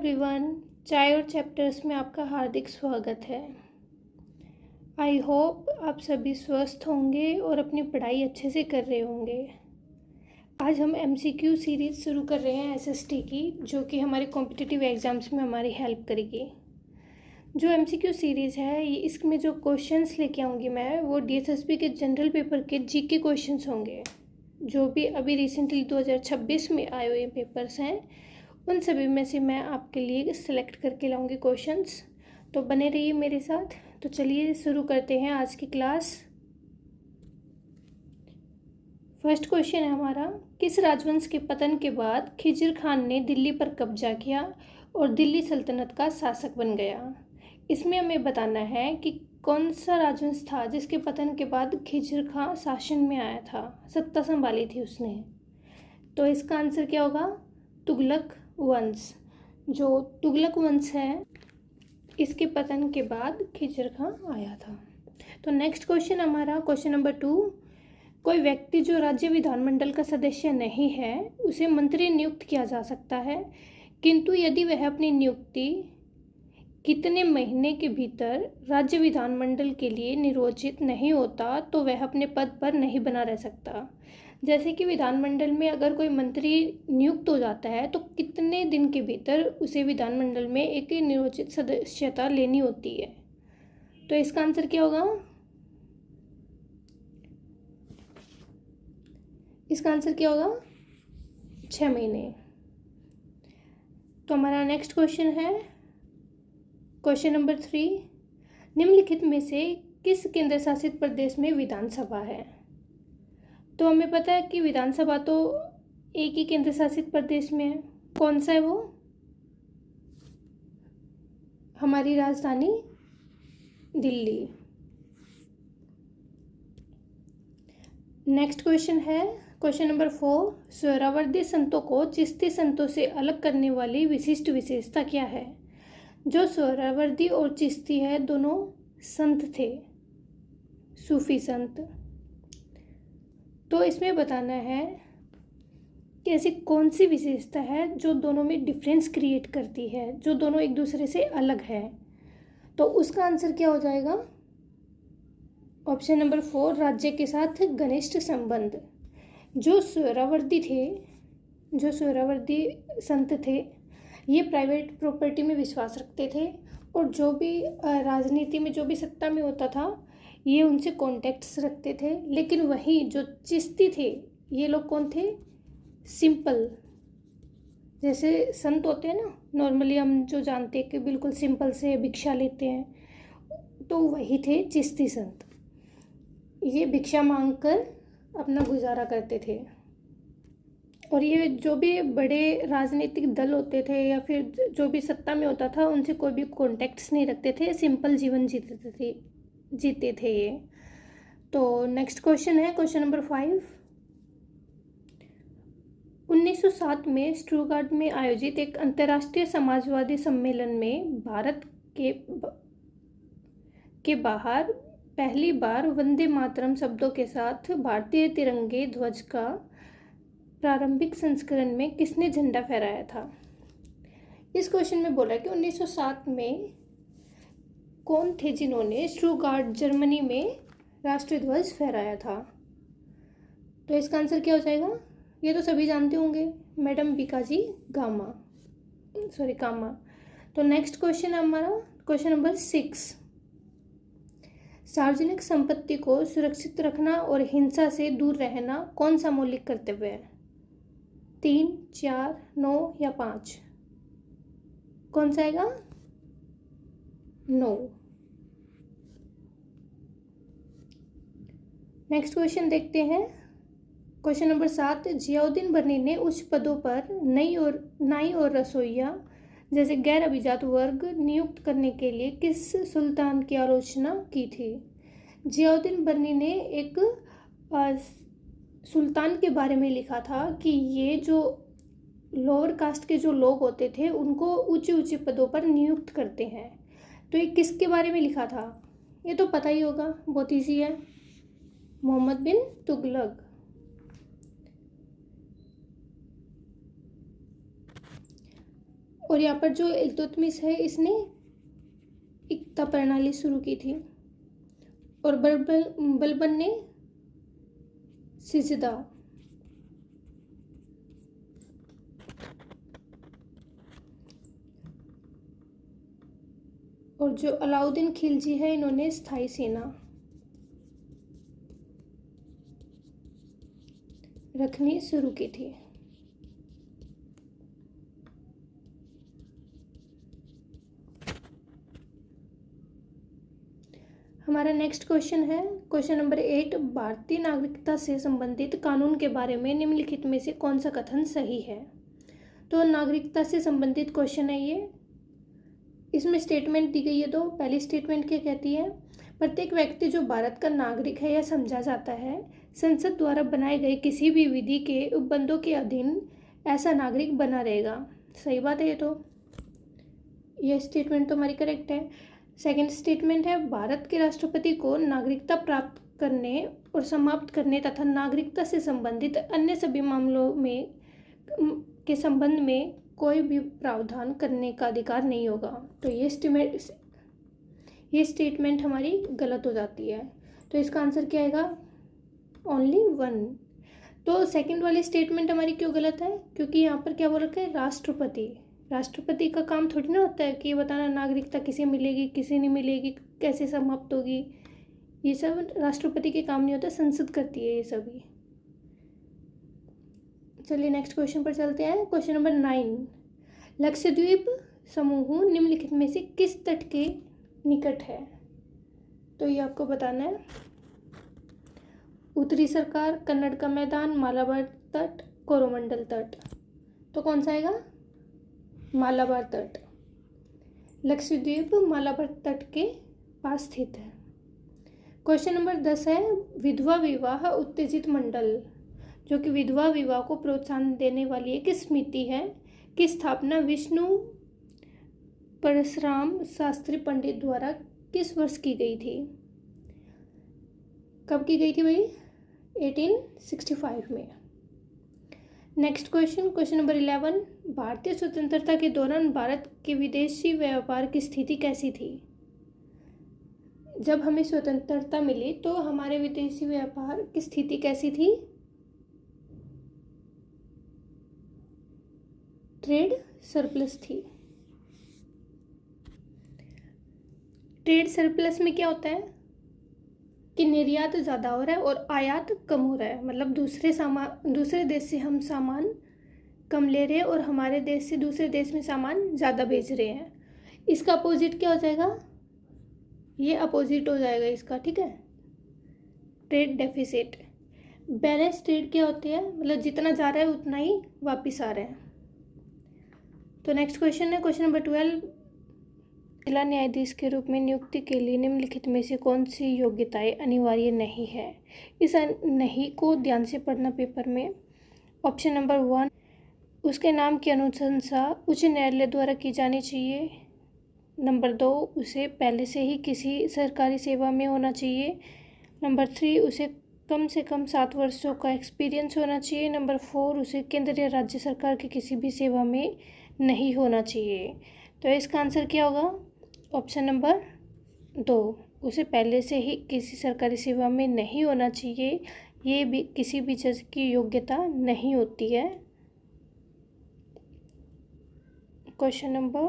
Everyone, चाय और chapters में आपका हार्दिक स्वागत है। आई होप आप सभी स्वस्थ होंगे और अपनी पढ़ाई अच्छे से कर रहे होंगे। आज हम एमसीक्यू सीरीज़ शुरू कर रहे हैं एसएसटी की, जो कि हमारे कॉम्पिटिटिव एग्ज़ाम्स में हमारी हेल्प करेगी। जो एमसीक्यू सीरीज़ है ये इसमें जो क्वेश्चंस लेके आऊँगी मैं वो डीएसएसबी के जनरल पेपर के जीके क्वेश्चंस होंगे, जो भी अभी रिसेंटली 2026 में आए हुए पेपर्स हैं उन सभी में से मैं आपके लिए सिलेक्ट करके लाऊंगी क्वेश्चंस। तो बने रहिए मेरे साथ। तो चलिए शुरू करते हैं आज की क्लास। फर्स्ट क्वेश्चन है हमारा, किस राजवंश के पतन के बाद खिज़र खान ने दिल्ली पर कब्जा किया और दिल्ली सल्तनत का शासक बन गया। इसमें हमें बताना है कि कौन सा राजवंश था जिसके पतन के बाद खिज़र खान शासन में आया था, सत्ता संभाली थी उसने। तो इसका आंसर क्या होगा? तुगलक वंश। जो तुगलक वंश है इसके पतन के बाद खिज़र खान आया था। तो नेक्स्ट क्वेश्चन हमारा क्वेश्चन नंबर 2, कोई व्यक्ति जो राज्य विधानमंडल का सदस्य नहीं है उसे मंत्री नियुक्त किया जा सकता है, किंतु यदि वह अपनी नियुक्ति कितने महीने के भीतर राज्य विधानमंडल के लिए निर्वाचित नहीं होता तो वह अपने पद पर नहीं बना रह सकता। जैसे कि विधानमंडल में अगर कोई मंत्री नियुक्त हो जाता है तो कितने दिन के भीतर उसे विधानमंडल में एक निर्वाचित सदस्यता लेनी होती है। तो इसका आंसर क्या होगा? इसका आंसर क्या होगा? 6 महीने। तो हमारा नेक्स्ट क्वेश्चन है क्वेश्चन नंबर 3, निम्नलिखित में से किस केंद्र शासित प्रदेश में विधानसभा है? तो हमें पता है कि विधानसभा तो एक ही केंद्र शासित प्रदेश में है। कौन सा है वो? हमारी राजधानी दिल्ली। नेक्स्ट क्वेश्चन है क्वेश्चन नंबर 4, सोहरावर्दी संतों को चिश्ती संतों से अलग करने वाली विशिष्ट विशेषता क्या है? जो सोहरावर्दी और चिश्ती है दोनों संत थे, सूफी संत। तो इसमें बताना है कि ऐसी कौन सी विशेषता है जो दोनों में डिफरेंस क्रिएट करती है, जो दोनों एक दूसरे से अलग है। तो उसका आंसर क्या हो जाएगा? ऑप्शन नंबर 4, राज्य के साथ घनिष्ठ संबंध। जो सोहरावर्दी संत थे ये प्राइवेट प्रॉपर्टी में विश्वास रखते थे और जो भी राजनीति में जो भी सत्ता में होता था ये उनसे कॉन्टेक्ट्स रखते थे। लेकिन वहीं जो चिश्ती थे ये लोग कौन थे? सिंपल। जैसे संत होते हैं ना, नॉर्मली हम जो जानते हैं कि बिल्कुल सिंपल से भिक्षा लेते हैं, तो वही थे चिश्ती संत। ये भिक्षा मांगकर अपना गुजारा करते थे। और ये जो भी बड़े राजनीतिक दल होते थे या फिर जो भी सत्ता में होता था उनसे कोई भी कॉन्टेक्ट्स नहीं रखते थे, सिंपल जीवन जीते थे ये। तो नेक्स्ट क्वेश्चन है क्वेश्चन नंबर 5, 1907 में स्टुटगार्ट में आयोजित एक अंतर्राष्ट्रीय समाजवादी सम्मेलन में भारत के बाहर पहली बार वंदे मातरम शब्दों के साथ भारतीय तिरंगे ध्वज का प्रारंभिक संस्करण में किसने झंडा फहराया था? इस क्वेश्चन में बोला कि 1907 में कौन थे जिन्होंने स्टुटगार्ट जर्मनी में राष्ट्रीय ध्वज फहराया था? तो इसका आंसर क्या हो जाएगा? ये तो सभी जानते होंगे, मैडम बीकाजी कामा। तो नेक्स्ट क्वेश्चन है हमारा क्वेश्चन नंबर 6, सार्वजनिक संपत्ति को सुरक्षित रखना और हिंसा से दूर रहना कौन सा मौलिक कर्तव्य है? 3, 4, 9 या 5? कौन सा आएगा? 9। नेक्स्ट क्वेश्चन देखते हैं क्वेश्चन नंबर 7, जियाउद्दीन बर्नी ने उच्च पदों पर नाई और रसोइया जैसे गैर अभिजात वर्ग नियुक्त करने के लिए किस सुल्तान की आलोचना की थी? जियाउद्दीन बर्नी ने एक सुल्तान के बारे में लिखा था कि ये जो लोअर कास्ट के जो लोग होते थे उनको ऊंचे ऊंचे पदों पर नियुक्त करते हैं। तो ये किसके बारे में लिखा था? ये तो पता ही होगा, बहुत ईजी है, मोहम्मद बिन तुगलक। और यहाँ पर जो इल्तुतमिश है इसने इक्ता प्रणाली शुरू की थी और बलबन ने सिजदा। और जो अलाउद्दीन खिलजी है इन्होंने स्थायी सेना रखनी शुरू की थी। हमारा नेक्स्ट क्वेश्चन है क्वेश्चन नंबर 8। भारतीय नागरिकता से संबंधित कानून के बारे में निम्नलिखित में से कौन सा कथन सही है। तो नागरिकता से संबंधित क्वेश्चन है ये। इसमें स्टेटमेंट दी गई है। तो पहली स्टेटमेंट क्या कहती है, प्रत्येक व्यक्ति जो भारत का नागरिक है या समझा जाता है, संसद द्वारा बनाए गए किसी भी विधि के उपबंधों के अधीन ऐसा नागरिक बना रहेगा। सही बात है ये। तो यह स्टेटमेंट तो हमारी करेक्ट है। सेकंड स्टेटमेंट है, भारत के राष्ट्रपति को नागरिकता प्राप्त करने और समाप्त करने तथा नागरिकता से संबंधित अन्य सभी मामलों में के संबंध में कोई भी प्रावधान करने का अधिकार नहीं होगा। तो ये स्टेटमेंट हमारी गलत हो जाती है। तो इसका आंसर क्या आएगा, ओनली 1। तो सेकंड वाली स्टेटमेंट हमारी क्यों गलत है, क्योंकि यहाँ पर क्या बोल रखा है, राष्ट्रपति का काम थोड़ी ना होता है कि ये बताना नागरिकता किसे मिलेगी किसे नहीं मिलेगी, कैसे समाप्त होगी। ये सब राष्ट्रपति के काम नहीं होता, संसद करती है ये सभी। चलिए नेक्स्ट क्वेश्चन पर चलते हैं। Question number 9। लक्षद्वीप समूह निम्नलिखित में से किस तट के निकट है। तो ये आपको बताना है। उत्तरी सरकार, कन्नड़ का मैदान, मालाबार तट, कोरोमंडल तट। तो कौन सा आएगा, मालाबार तट। लक्षद्वीप मालाबार तट के पास स्थित है। क्वेश्चन नंबर 10 है, विधवा विवाह उत्तेजित मंडल, जो कि विधवा विवाह को प्रोत्साहन देने वाली एक समिति है, की स्थापना विष्णु परशुराम शास्त्री पंडित द्वारा किस वर्ष की गई थी। कब की गई थी भाई, 1865 में। Next question number 11। भारतीय स्वतंत्रता के दौरान भारत के विदेशी व्यापार की स्थिति कैसी थी। जब हमें स्वतंत्रता मिली तो हमारे विदेशी व्यापार की स्थिति कैसी थी, ट्रेड सरप्लस थी। ट्रेड सरप्लस में क्या होता है कि निर्यात ज़्यादा हो रहा है और आयात कम हो रहा है, मतलब दूसरे देश से हम सामान कम ले रहे हैं और हमारे देश से दूसरे देश में सामान ज़्यादा बेच रहे हैं। इसका अपोजिट क्या हो जाएगा, ये अपोजिट हो जाएगा इसका, ठीक है, ट्रेड डेफिसिट। बैलेंस ट्रेड क्या होती है, मतलब जितना जा रहा है उतना ही वापस आ रहा है। तो नेक्स्ट क्वेश्चन है क्वेश्चन नंबर 12। जिला न्यायाधीश के रूप में नियुक्ति के लिए निम्नलिखित में से कौन सी योग्यताएं अनिवार्य नहीं है। इस नहीं को ध्यान से पढ़ना पेपर में। ऑप्शन नंबर 1, उसके नाम की अनुशंसा उच्च न्यायालय द्वारा की जानी चाहिए। नंबर 2, उसे पहले से ही किसी सरकारी सेवा में होना चाहिए। नंबर 3, उसे कम से कम 7 वर्षों का एक्सपीरियंस होना चाहिए। नंबर 4, उसे केंद्र या राज्य सरकार की किसी भी सेवा में नहीं होना चाहिए। तो इसका आंसर क्या होगा, ऑप्शन नंबर 2, उसे पहले से ही किसी सरकारी सेवा में नहीं होना चाहिए। ये भी किसी भी जज की योग्यता नहीं होती है। क्वेश्चन नंबर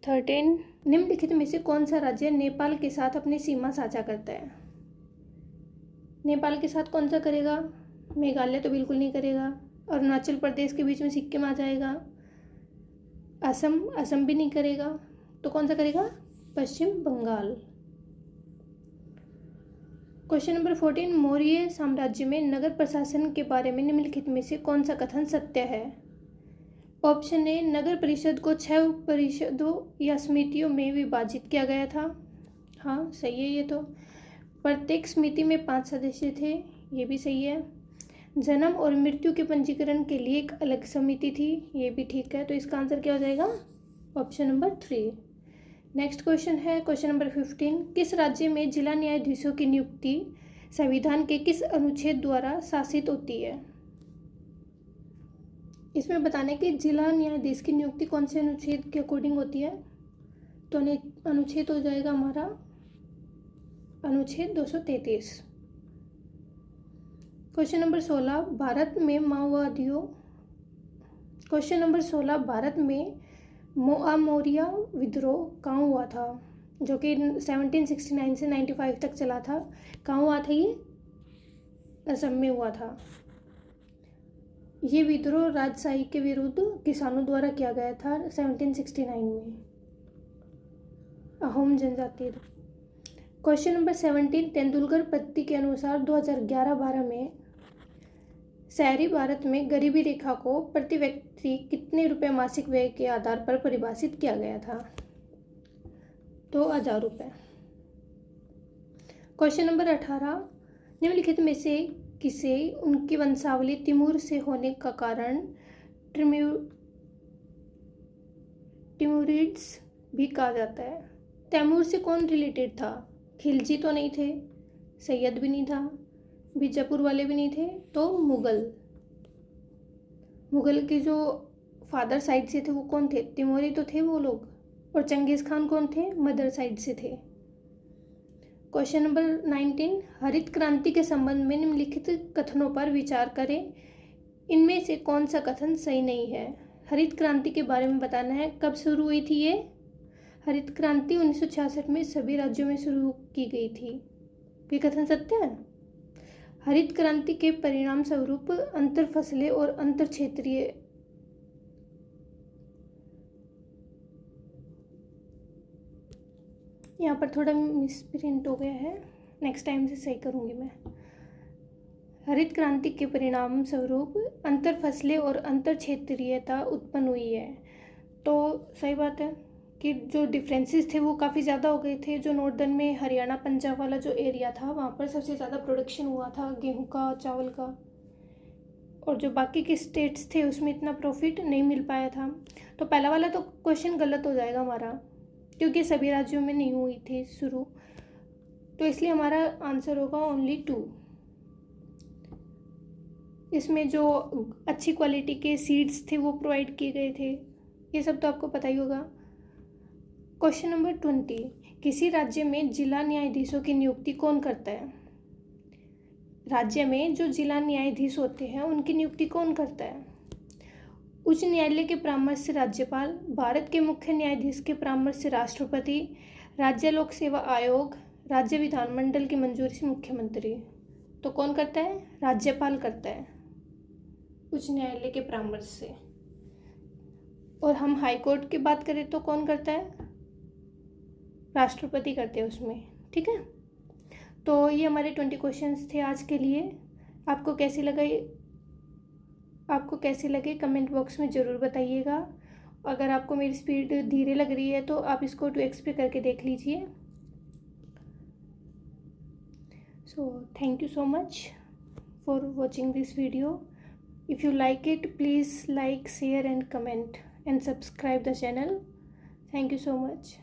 13, निम्नलिखित में से कौन सा राज्य नेपाल के साथ अपनी सीमा साझा करता है। नेपाल के साथ कौन सा करेगा, मेघालय तो बिल्कुल नहीं करेगा, अरुणाचल प्रदेश के बीच में सिक्किम आ जाएगा, असम भी नहीं करेगा, तो कौन सा करेगा, पश्चिम बंगाल। क्वेश्चन नंबर 14, मौर्य साम्राज्य में नगर प्रशासन के बारे में निम्नलिखित में से कौन सा कथन सत्य है। ऑप्शन ए, नगर परिषद को 6 परिषदों या समितियों में विभाजित किया गया था। हाँ सही है ये तो। प्रत्येक समिति में 5 सदस्य थे, ये भी सही है। जन्म और मृत्यु के पंजीकरण के लिए एक अलग समिति थी, ये भी ठीक है। तो इसका आंसर क्या हो जाएगा, ऑप्शन नंबर 3। नेक्स्ट क्वेश्चन है क्वेश्चन नंबर 15, किस राज्य में जिला न्यायाधीशों की नियुक्ति संविधान के किस अनुच्छेद द्वारा शासित होती है। इसमें बताना है कि जिला न्यायाधीश की नियुक्ति कौन से अनुच्छेद के अकॉर्डिंग होती है। तो अनुच्छेद हो जाएगा हमारा अनुच्छेद 233। क्वेश्चन नंबर 16, भारत में माओवादियों क्वेश्चन नंबर 16, भारत में मोरिया विद्रोह कहाँ हुआ था, जो कि 1769 से 95 तक चला था। कहाँ हुआ था ये? असम में हुआ था। ये विद्रोह राजशाही के विरुद्ध किसानों द्वारा किया गया था 1769 में, अहोम जनजाति। क्वेश्चन नंबर 17, तेंदुलकर पद्धति के अनुसार 2011-12 में शहरी भारत में गरीबी रेखा को प्रति व्यक्ति कितने रुपए मासिक व्यय के आधार पर परिभाषित किया गया था? 2000 रुपये। क्वेश्चन नंबर 18, निम्नलिखित में से किसे उनकी वंशावली तिमूर से होने का कारण टिमुरिड्स भी कहा जाता है? तैमूर से कौन रिलेटेड था? खिलजी तो नहीं थे, सैयद भी नहीं था, बीजापुर वाले भी नहीं थे, तो मुगल के जो फादर साइड से थे वो कौन थे? तिमोरी तो थे वो लोग। और चंगेज़ खान कौन थे? मदर साइड से थे। क्वेश्चन नंबर 19, हरित क्रांति के संबंध में निम्नलिखित कथनों पर विचार करें, इनमें से कौन सा कथन सही नहीं है? हरित क्रांति के बारे में बताना है। कब शुरू हुई थी ये हरित क्रांति? 1966 में सभी राज्यों में शुरू की गई थी। ये कथन सत्य है? हरित क्रांति के परिणाम स्वरूप अंतर फसलें और अंतर क्षेत्रीय यहाँ पर थोड़ा मिसप्रिंट हो गया है, नेक्स्ट टाइम से सही करूँगी मैं। हरित क्रांति के परिणाम स्वरूप अंतर फसलें और अंतर क्षेत्रीयता उत्पन्न हुई है। तो सही बात है कि जो डिफरेंसेस थे वो काफ़ी ज़्यादा हो गए थे। जो नॉर्दर्न में हरियाणा पंजाब वाला जो एरिया था वहाँ पर सबसे ज़्यादा प्रोडक्शन हुआ था गेहूँ का, चावल का, और जो बाकी के स्टेट्स थे उसमें इतना प्रॉफिट नहीं मिल पाया था। तो पहला वाला तो क्वेश्चन गलत हो जाएगा हमारा, क्योंकि सभी राज्यों में नहीं हुई थी शुरू, तो इसलिए हमारा आंसर होगा ओनली 2। इसमें जो अच्छी क्वालिटी के सीड्स थे वो प्रोवाइड किए गए थे, ये सब तो आपको पता ही होगा। क्वेश्चन नंबर 20, किसी राज्य में जिला न्यायाधीशों की नियुक्ति कौन करता है? राज्य में जो जिला न्यायाधीश होते हैं उनकी नियुक्ति कौन करता है? उच्च न्यायालय के परामर्श से राज्यपाल, भारत के मुख्य न्यायाधीश के परामर्श से राष्ट्रपति, राज्य लोक सेवा आयोग, राज्य विधानमंडल की मंजूरी से मुख्यमंत्री। तो कौन करता है? राज्यपाल करता है उच्च न्यायालय के परामर्श से। और हम हाई कोर्ट की बात करें तो कौन करता है? राष्ट्रपति करते हैं उसमें। ठीक है, तो ये हमारे 20 क्वेश्चंस थे आज के लिए। आपको कैसे लगे कमेंट बॉक्स में ज़रूर बताइएगा। अगर आपको मेरी स्पीड धीरे लग रही है तो आप इसको 2x पे करके देख लीजिए। So thank you so much for watching this video. If you like it, please like, share and comment and subscribe the channel. Thank you so much.